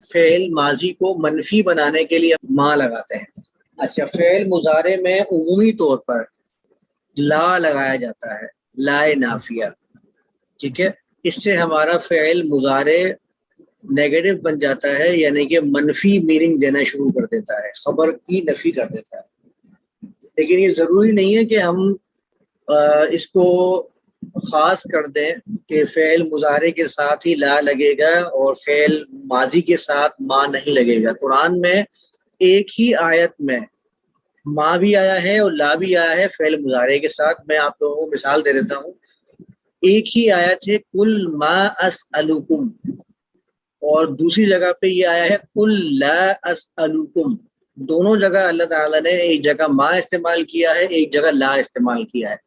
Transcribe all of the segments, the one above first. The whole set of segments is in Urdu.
فعل ماضی کو منفی بنانے کے لیے ما لگاتے ہیں۔ اچھا، فعل مضارع میں عمومی طور پر لا لگایا جاتا ہے، لا نافیہ، ٹھیک ہے، اس سے ہمارا فعل مضارع نیگیٹو بن جاتا ہے، یعنی کہ منفی میننگ دینا شروع کر دیتا ہے، خبر کی نفی کر دیتا ہے۔ لیکن یہ ضروری نہیں ہے کہ ہم اس کو خاص کر دیں کہ فعل مضارع کے ساتھ ہی لا لگے گا اور فعل ماضی کے ساتھ ما نہیں لگے گا۔ قرآن میں ایک ہی آیت میں ما بھی آیا ہے اور لا بھی آیا ہے فعل مضارع کے ساتھ۔ میں آپ لوگوں کو مثال دے دیتا ہوں۔ ایک ہی آیت ہے قل ما اسألکم، اور دوسری جگہ پہ یہ آیا ہے قل لا اسألکم۔ دونوں جگہ اللہ تعالیٰ نے ایک جگہ ما استعمال کیا ہے، ایک جگہ لا استعمال کیا ہے۔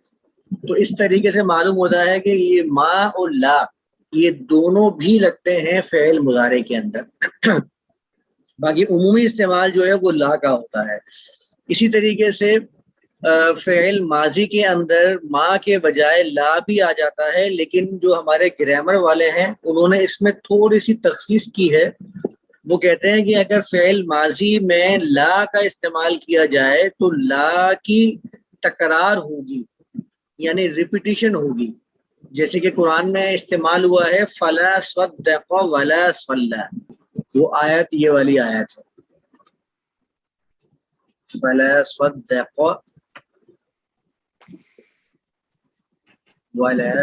تو اس طریقے سے معلوم ہوتا ہے کہ یہ ما اور لا یہ دونوں بھی لگتے ہیں فعل مضارع کے اندر۔ باقی عمومی استعمال جو ہے وہ لا کا ہوتا ہے۔ اسی طریقے سے فعل ماضی کے اندر ما کے بجائے لا بھی آ جاتا ہے، لیکن جو ہمارے گرامر والے ہیں انہوں نے اس میں تھوڑی سی تخصیص کی ہے۔ وہ کہتے ہیں کہ اگر فعل ماضی میں لا کا استعمال کیا جائے تو لا کی تکرار ہوگی، یعنی ریپیٹیشن ہوگی، جیسے کہ قرآن میں استعمال ہوا ہے فلا صدق ولا صلی، وہ آیت یہ والی آیت ہے، فلا صدق ولا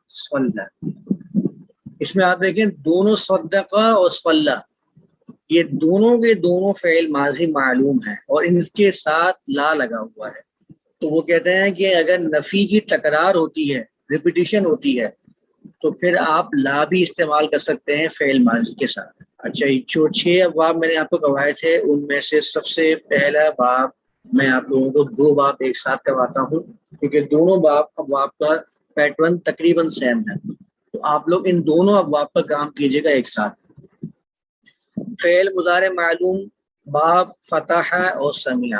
صلی۔ اس میں آپ دیکھیں دونوں صدقہ اور صلی یہ دونوں کے دونوں فعل ماضی معلوم ہیں اور ان کے ساتھ لا لگا ہوا ہے۔ تو وہ کہتے ہیں کہ اگر نفی کی تکرار ہوتی ہے، ریپیٹیشن ہوتی ہے، تو پھر آپ لا بھی استعمال کر سکتے ہیں فعل ماضی کے ساتھ۔ اچھا، جو 6 ابواب میں نے آپ کو کروائے تھے ان میں سے سب سے پہلا باب میں آپ لوگوں کو 2 باب ایک ساتھ کرواتا ہوں، کیونکہ دونوں ابواب کا پیٹرن تقریباً سیم ہے، تو آپ لوگ ان دونوں ابواب پر کام کیجیے گا ایک ساتھ۔ فعل مضارع معلوم، باب، فتح اور سمیع،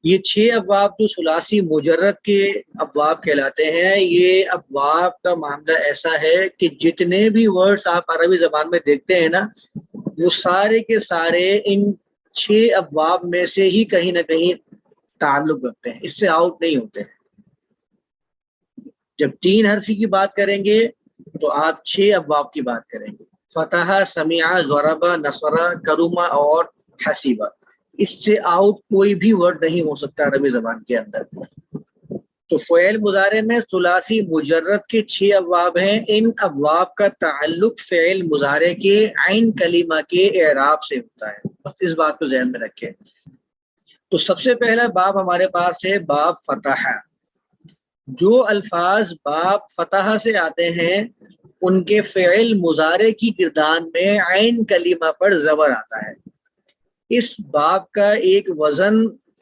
یہ 6 ابواب جو ثلاثی مجرد کے ابواب کہلاتے ہیں، یہ ابواب کا معاملہ ایسا ہے کہ جتنے بھی ورڈز آپ عربی زبان میں دیکھتے ہیں نا، وہ سارے کے سارے ان 6 ابواب میں سے ہی کہیں نہ کہیں تعلق رکھتے ہیں، اس سے آؤٹ نہیں ہوتے ہیں۔ جب 3 حرفی کی بات کریں گے تو آپ 6 ابواب کی بات کریں گے، فتح، سمیع، ضربہ، نصر، کرما اور حسیبہ۔ اس سے آؤٹ کوئی بھی ورڈ نہیں ہو سکتا عربی زبان کے اندر۔ تو فعل مضارع میں ثلاثی مجرد کے 6 ابواب ہیں، ان ابواب کا تعلق فعل مضارع کے عین کلمہ کے اعراب سے ہوتا ہے، بس اس بات کو ذہن میں رکھیں۔ تو سب سے پہلا باب ہمارے پاس ہے باب فتح۔ جو الفاظ باب فتح سے آتے ہیں ان کے فعل مضارع کی گردان میں عین کلمہ پر زبر آتا ہے۔ اس باب کا ایک وزن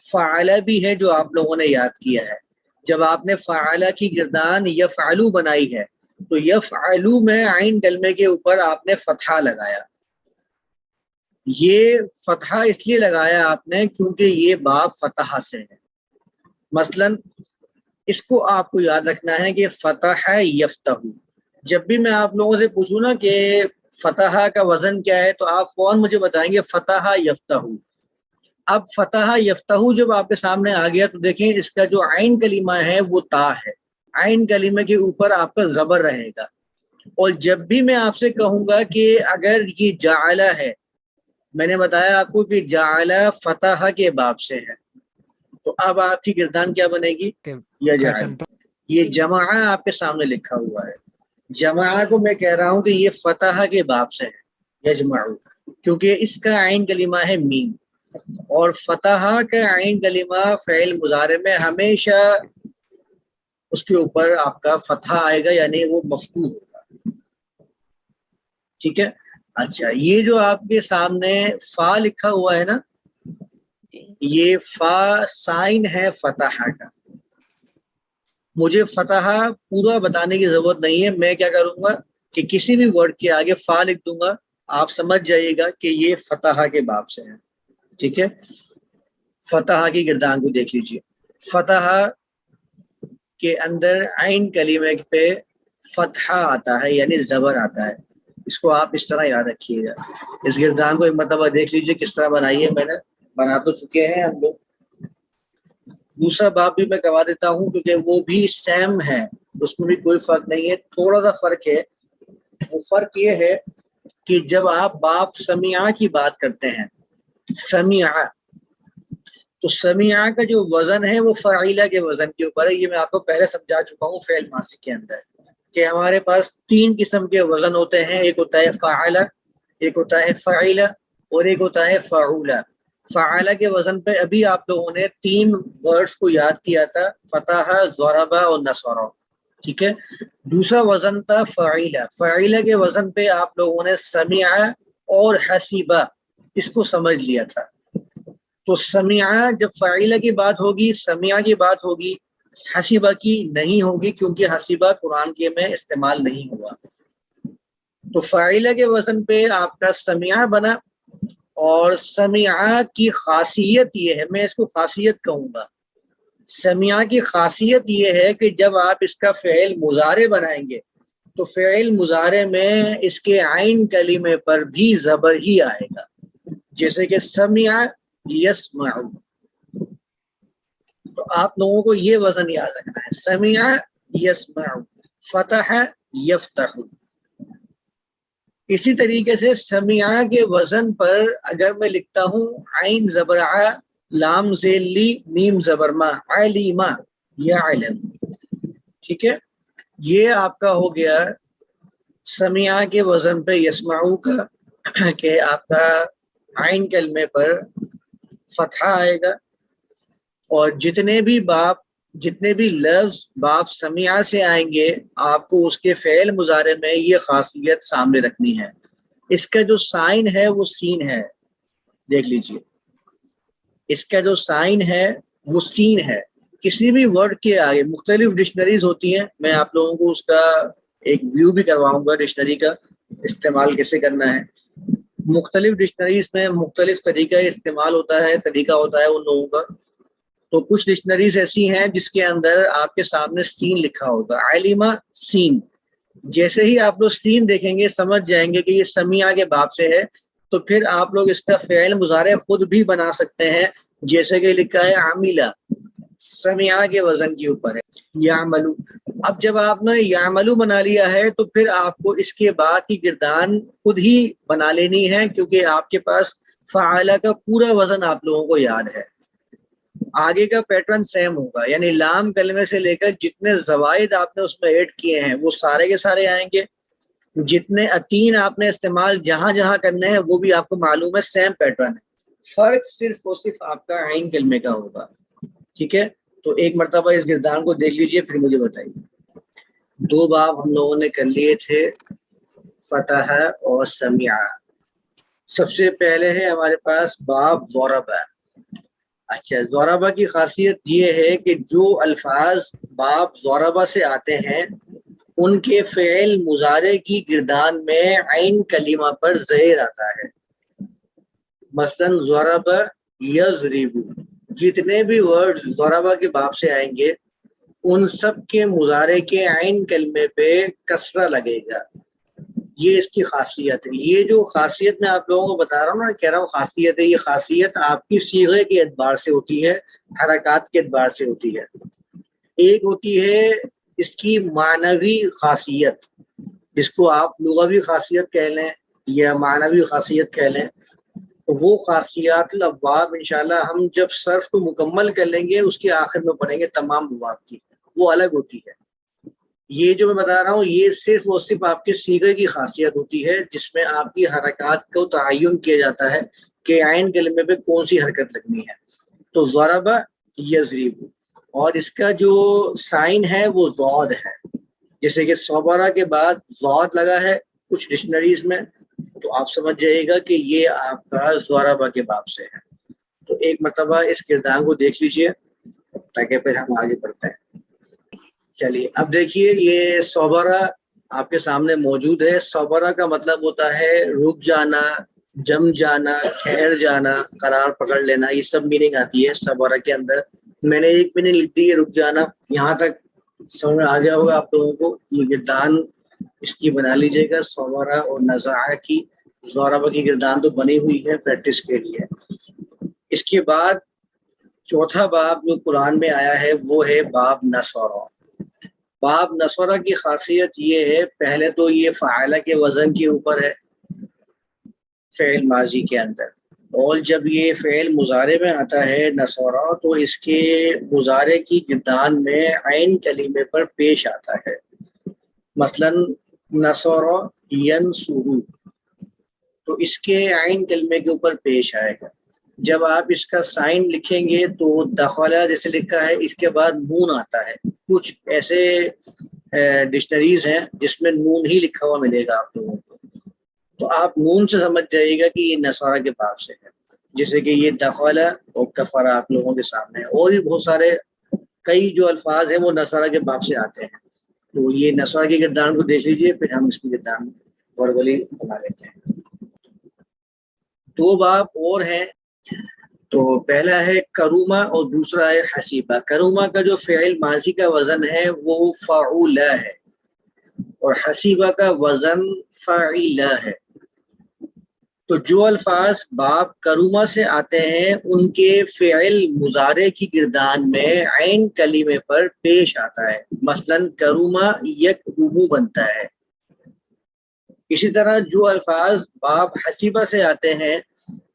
فعل بھی ہے جو آپ لوگوں نے یاد کیا ہے۔ جب آپ نے فعل کی گردان یفعلو بنائی ہے تو یفعلو میں عین کلمے کے اوپر آپ نے فتحہ لگایا۔ یہ فتحہ اس لیے لگایا آپ نے کیونکہ یہ باب فتح سے ہے۔ مثلا اس کو آپ کو یاد رکھنا ہے کہ فتح یفتح، جب بھی میں آپ لوگوں سے پوچھوں نا کہ فتح کا وزن کیا ہے تو آپ فوراً مجھے بتائیں گے فتح یفتح۔ اب فتح یفتح جب آپ کے سامنے آ گیا تو دیکھیں اس کا جو عین کلمہ ہے وہ تا ہے، عین کلمہ کے اوپر آپ کا زبر رہے گا۔ اور جب بھی میں آپ سے کہوں گا کہ اگر یہ جعل ہے، میں نے بتایا آپ کو کہ جعل فتح کے باب سے ہے، تو اب آپ کی گردان کیا بنے گی؟ یجعل۔ یہ جمع آپ کے سامنے لکھا ہوا ہے، جمع کو میں کہہ رہا ہوں کہ یہ فتح کے باب سے ہے، یجمع، کیونکہ اس کا عین کلمہ ہے میم، اور فتح کا عین کلمہ فعل مضارع میں ہمیشہ اس کے اوپر آپ کا فتح آئے گا، یعنی وہ مفتوح ہوگا، ٹھیک ہے۔ اچھا، یہ جو آپ کے سامنے فا لکھا ہوا ہے نا، یہ فا سائن ہے فتح کا۔ مجھے فتح پورا بتانے کی ضرورت نہیں ہے، میں کیا کروں گا کہ کسی بھی ورڈ کے آگے فا لکھ دوں گا، آپ سمجھ جائیے گا کہ یہ فتح کے باب سے ہے، ٹھیک ہے۔ فتح کی گردان کو دیکھ لیجیے، فتح کے اندر عین کلمے پہ فتحہ آتا ہے، یعنی زبر آتا ہے۔ اس کو آپ اس طرح یاد رکھیے گا. اس گردان کو ایک مرتبہ دیکھ لیجیے کس طرح بنائی ہے میں نے, بنا تو چکے ہیں ہم لوگ. دوسرا باب بھی میں کروا دیتا ہوں کیونکہ وہ بھی سیم ہے, اس میں بھی کوئی فرق نہیں ہے, تھوڑا سا فرق ہے. وہ فرق یہ ہے کہ جب آپ باب سمیعہ کی بات کرتے ہیں, سمیعہ, تو سمیعہ کا جو وزن ہے وہ فعیلہ کے وزن کے اوپر ہے. یہ میں آپ کو پہلے سمجھا چکا ہوں فعل ماضی کے اندر کہ ہمارے پاس 3 قسم کے وزن ہوتے ہیں, ایک ہوتا ہے فعلہ, ایک ہوتا ہے فعیلہ, اور ایک ہوتا ہے فعولہ. فعلہ کے وزن پہ ابھی آپ لوگوں نے 3 ورڈز کو یاد کیا تھا, فتح, ضربہ اور نصرہ, ٹھیک ہے. دوسرا وزن تھا فعیلہ. فعیلہ کے وزن پہ آپ لوگوں نے سمیعہ اور حسیبہ اس کو سمجھ لیا تھا. تو سمیعہ جب فعیلہ کی بات ہوگی, سمیعہ کی بات ہوگی, حسیبہ کی نہیں ہوگی کیونکہ حسیبہ قرآن کے میں استعمال نہیں ہوا. تو فاعلہ کے وزن پہ آپ کا سمیعہ بنا, اور سمیعہ کی خاصیت یہ ہے, میں اس کو خاصیت کہوں گا, سمیعہ کی خاصیت یہ ہے کہ جب آپ اس کا فعل مضارع بنائیں گے تو فعل مضارع میں اس کے عین کلمے پر بھی زبر ہی آئے گا, جیسے کہ سمیع یسمع. تو آپ لوگوں کو یہ وزن یاد رکھنا ہے, سمیع یسمع, فتح یفتح. اسی طریقے سے سمیعہ کے وزن پر اگر میں لکھتا ہوں عین زبر ع, لام زیر لی, میم زبر ما, علیما یعلم, ٹھیک ہے. یہ آپ کا ہو گیا سمیعہ کے وزن پہ یسمعو کا, کہ آپ کا عین کلمے پر فتحہ آئے گا, اور جتنے بھی لفظ باب سمیعہ سے آئیں گے آپ کو اس کے فعل مضارع میں یہ خاصیت سامنے رکھنی ہے. اس کا جو سائن ہے وہ سین ہے, دیکھ لیجئے, اس کا جو سائن ہے وہ سین ہے. کسی بھی ورڈ کے آگے مختلف ڈکشنریز ہوتی ہیں, میں آپ لوگوں کو اس کا ایک ویو بھی کرواؤں گا ڈکشنری کا استعمال کیسے کرنا ہے. مختلف ڈکشنریز میں مختلف طریقہ استعمال ہوتا ہے, طریقہ ہوتا ہے ان لوگوں کا. تو کچھ ڈکشنریز ایسی ہیں جس کے اندر آپ کے سامنے سین لکھا ہوگا, علیما سین. جیسے ہی آپ لوگ سین دیکھیں گے سمجھ جائیں گے کہ یہ سمیعہ کے باب سے ہے, تو پھر آپ لوگ اس کا فعل مضارع خود بھی بنا سکتے ہیں, جیسے کہ لکھا ہے عاملہ, سمیعہ کے وزن کے اوپر ہے, یعملو. اب جب آپ نے یعملو بنا لیا ہے تو پھر آپ کو اس کے بعد کی گردان خود ہی بنا لینی ہے, کیونکہ آپ کے پاس فعلہ کا پورا وزن آپ لوگوں کو یاد ہے. آگے کا پیٹرن سیم ہوگا, یعنی لام کلمے سے لے کر جتنے زوائد آپ نے اس میں ایڈ کیے ہیں وہ سارے کے سارے آئیں گے. جتنے اتین آپ نے استعمال جہاں جہاں کرنے ہیں وہ بھی آپ کو معلوم ہے, سیم پیٹرن ہے. فرق صرف اور صرف آپ کا عین کلمے کا ہوگا, ٹھیک ہے. تو ایک مرتبہ اس گردان کو دیکھ لیجئے پھر مجھے بتائیے. 2 باب ہم لوگوں نے کر لیے تھے, فتح اور سمیعہ. سب سے پہلے ہے ہمارے پاس باب ضربہ. اچھا, ضربہ کی خاصیت یہ ہے کہ جو الفاظ باب ضربہ سے آتے ہیں ان کے فعل مضارع کی گردان میں عین کلمہ پر زیر آتا ہے. مثلا ضربہ یضرب, جتنے بھی ورڈ ضربہ کے باب سے آئیں گے ان سب کے مضارع کے عین کلمے پہ کسرہ لگے گا. یہ اس کی خاصیت ہے. یہ جو خاصیت میں آپ لوگوں کو بتا رہا ہوں نا, کہہ رہا ہوں خاصیت ہے, یہ خاصیت آپ کی صیغے کے اعتبار سے ہوتی ہے, حرکات کے اعتبار سے ہوتی ہے. ایک ہوتی ہے اس کی معنوی خاصیت, جس کو آپ لغوی خاصیت کہہ لیں یا معنوی خاصیت کہہ لیں. وہ خاصیات الابواب انشاءاللہ ہم جب صرف کو مکمل کر لیں گے اس کے آخر میں پڑھیں گے تمام ابواب کی, وہ الگ ہوتی ہے. یہ جو میں بتا رہا ہوں یہ صرف اور صرف آپ کے صیغے کی خاصیت ہوتی ہے, جس میں آپ کی حرکات کو تعین کیا جاتا ہے کہ عین کلمے پہ کون سی حرکت لگنی ہے. تو ضربہ یضرب, اور اس کا جو سائن ہے وہ ضاد ہے, جیسے کہ صبرہ کے بعد ضاد لگا ہے کچھ ڈکشنریز میں, تو آپ سمجھ جائیے گا کہ یہ آپ کا ضربہ کے باب سے ہے. تو ایک مرتبہ اس کردار کو دیکھ لیجئے تاکہ پھر ہم آگے بڑھتے ہیں. چلیے اب دیکھیے, یہ صبرہ آپ کے سامنے موجود ہے. صبرہ کا مطلب ہوتا ہے رک جانا, جم جانا, ٹھہر جانا, قرار پکڑ لینا, یہ سب میننگ آتی ہے صبرہ کے اندر. میں نے ایک میننگ لکھ دی ہے رک جانا, یہاں تک سمجھ میں آ گیا ہوگا آپ لوگوں کو. یہ گردان اس کی بنا لیجیے گا صورہ اور نزاع کی. ضرب کی گردان تو بنی ہوئی ہے پریکٹس کے لیے. اس کے بعد چوتھا باب جو قرآن میں آیا ہے وہ ہے باب نصرہ. باب نصرہ کی خاصیت یہ ہے، پہلے تو یہ فاعلہ کے وزن کے اوپر ہے فعل ماضی کے اندر، اور جب یہ فعل مضارع میں آتا ہے نصرہ تو اس کے مضارع کی گردان میں عین کلمے پر پیش آتا ہے. مثلا نصرہ ینصر، تو اس کے عین کلمے کے اوپر پیش آئے گا. جب آپ اس کا سائن لکھیں گے تو دخلا جیسے لکھا ہے اس کے بعد نون آتا ہے. کچھ ایسے ڈکشنریز ہیں جس میں نون ہی لکھا ہوا ملے گا آپ لوگوں کو، تو آپ نون سے سمجھ جائیے گا کہ یہ نصارہ کے باب سے ہے. جیسے کہ یہ دخلا اور کفر آپ لوگوں کے سامنے ہے، اور بھی بہت سارے کئی جو الفاظ ہیں وہ نصارہ کے باب سے آتے ہیں. تو یہ نصارہ کی گردان کو دیکھ لیجیے، پھر ہم اس کی گردان وربلی بنا لیتے ہیں. دو باب اور ہیں، تو پہلا ہے کروما اور دوسرا ہے حسیبہ. کروما کا جو فعل ماضی کا وزن ہے وہ فعولہ ہے، اور حسیبہ کا وزن فعیلہ ہے. تو جو الفاظ باب کروما سے آتے ہیں ان کے فعل مضارع کی گردان میں عین کلمے پر پیش آتا ہے. مثلا کروما یکرمو بنتا ہے. اسی طرح جو الفاظ باب حسیبہ سے آتے ہیں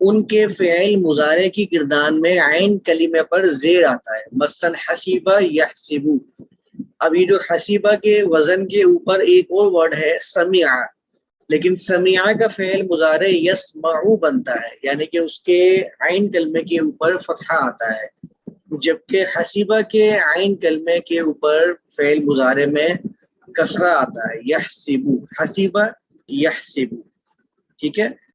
ان کے فعل مضارع کی گردان میں عین کلمے پر زیر آتا ہے. مثلا حسیبہ یحسبو. اب یہ جو حسیبہ کے وزن کے اوپر ایک اور ورڈ ہے سمع، لیکن سمع کا فعل مضارع یسمعو بنتا ہے، یعنی کہ اس کے عین کلمے کے اوپر فتحہ آتا ہے، جبکہ حسیبہ کے عین کلمے کے اوپر فعل مضارع میں کسرہ آتا ہے یحسبو. حسیبہ یحسبو، ٹھیک ہے.